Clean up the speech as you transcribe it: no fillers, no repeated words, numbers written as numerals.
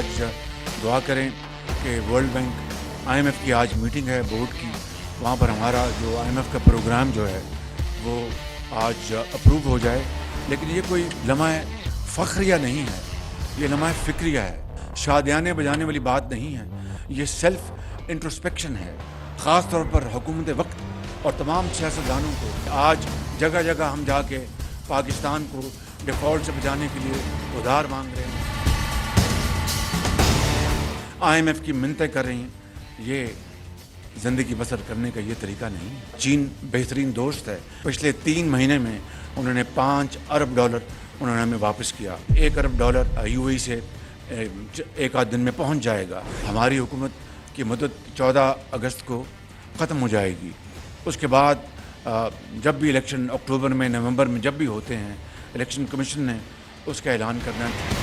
آج دعا کریں کہ ورلڈ بینک IMF کی آج میٹنگ ہے بورڈ کی، وہاں پر ہمارا جو IMF کا پروگرام جو ہے وہ آج اپروو ہو جائے. لیکن یہ کوئی لمحہ فخریہ نہیں ہے، یہ لمحہ فکریہ ہے، شادیانے بجانے والی بات نہیں ہے. یہ سیلف انٹروسپیکشن ہے، خاص طور پر حکومت وقت اور تمام سیاستدانوں کو. آج جگہ جگہ ہم جا کے پاکستان کو ڈیفالٹ سے بچانے کے لیے ادھار مانگ رہے ہیں، IMF کی منتیں کر رہی ہیں. یہ زندگی بسر کرنے کا یہ طریقہ نہیں. چین بہترین دوست ہے. پچھلے 3 مہینے میں انہوں نے $5 ارب انہوں نے ہمیں واپس کیا. $1 ارب UAE سے ایک آدھ دن میں پہنچ جائے گا. ہماری حکومت کی مدت 14 اگست کو ختم ہو جائے گی. اس کے بعد جب بھی الیکشن اکتوبر میں نومبر میں جب بھی ہوتے ہیں، الیکشن کمیشن نے اس کا اعلان کرنا ہے.